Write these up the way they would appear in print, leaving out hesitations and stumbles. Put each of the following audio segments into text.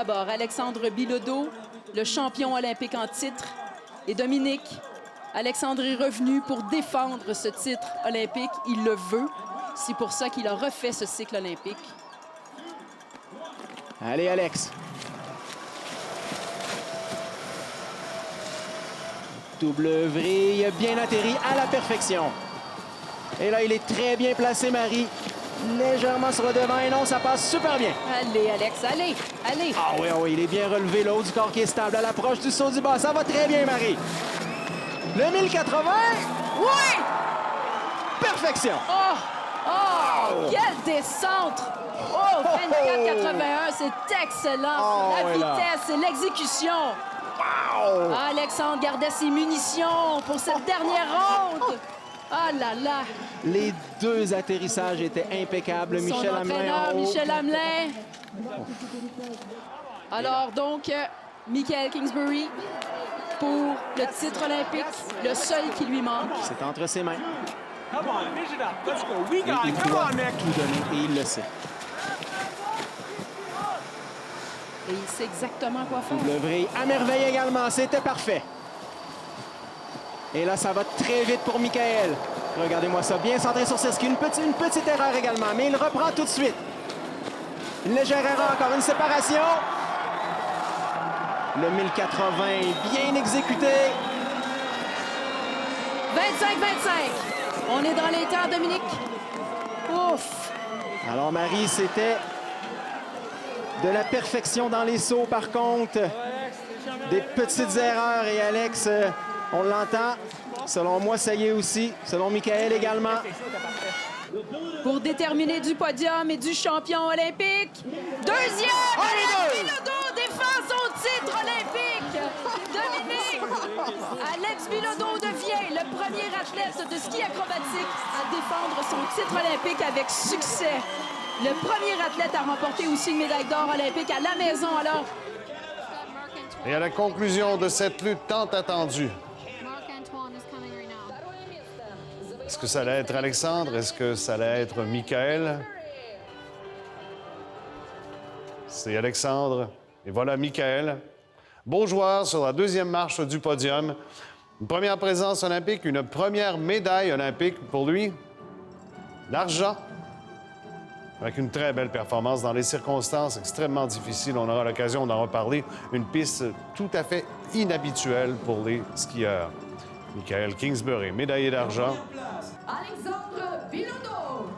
D'abord, Alexandre Bilodeau, le champion olympique en titre. Et Dominique, Alexandre est revenu pour défendre ce titre olympique. Il le veut. C'est pour ça qu'il a refait ce cycle olympique. Allez, Alex. Double vrille, bien atterri à la perfection. Et là, il est très bien placé, Marie. Légèrement sur le devant et non, ça passe super bien. Allez, Alex, allez, allez. Ah oui, il est bien relevé. Le haut du corps qui est stable à l'approche du saut du bas. Ça va très bien, Marie. Le 1080. Oui! Perfection. Oh, quelle descente! Oh, 24,81, c'est excellent. La vitesse et l'exécution. Wow! Alexandre gardait ses munitions pour cette dernière ronde. Ah là là! Les deux atterrissages étaient impeccables. Son Michel Hamelin entraîneur, en haut. Michel Hamelin. Alors donc, Michael Kingsbury pour le titre olympique, le seul qui lui manque. C'est entre ses mains. Come on, finish it up. Let's go. We Et got il it. Come doit on, Nick. tout donner et il le sait. Et il sait exactement quoi faire. Le vrille à merveille également. C'était parfait. Et là, ça va très vite pour Michael. Regardez-moi ça. Bien centré sur ses skis. Une petite erreur également, mais il reprend tout de suite. Une légère erreur, encore une séparation. Le 1080, bien exécuté. 25-25. On est dans les temps, Dominique. Ouf! Alors, Marie, c'était de la perfection dans les sauts, par contre. Des petites erreurs. Et Alex, on l'entend. Selon moi, ça y est aussi. Selon Michael également. Pour déterminer du podium et du champion olympique. Deuxième! Alex Bilodeau défend son titre olympique! Dominique! Alex Bilodeau devient le premier athlète de ski acrobatique à défendre son titre olympique avec succès. Le premier athlète à remporter aussi une médaille d'or olympique à la maison. Alors, Et à la conclusion de cette lutte tant attendue, est-ce que ça allait être Alexandre? Est-ce que ça allait être Michael? C'est Alexandre. Et voilà Michael. Beau joueur sur la deuxième marche du podium. Une première présence olympique, une première médaille olympique pour lui. L'argent. Avec une très belle performance dans les circonstances extrêmement difficiles. On aura l'occasion d'en reparler. Une piste tout à fait inhabituelle pour les skieurs. Michael Kingsbury, médaillé d'argent. Alexandre Bilodeau.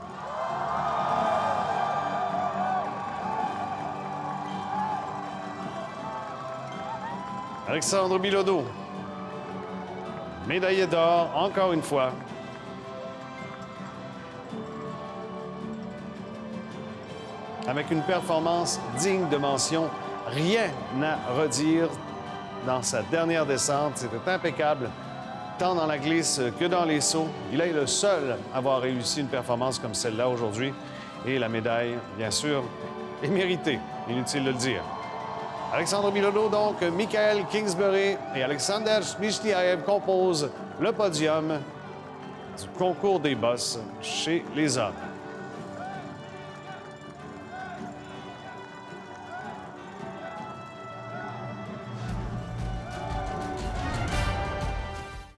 Alexandre Bilodeau, médaillé d'or, encore une fois. Avec une performance digne de mention, rien à redire dans sa dernière descente. C'était impeccable, tant dans la glisse que dans les sauts. Il est le seul à avoir réussi une performance comme celle-là aujourd'hui. Et la médaille, bien sûr, est méritée, inutile de le dire. Alexandre Bilodeau, donc, Michael Kingsbury et Alexander Schmichniaev composent le podium du concours des bosses chez les hommes.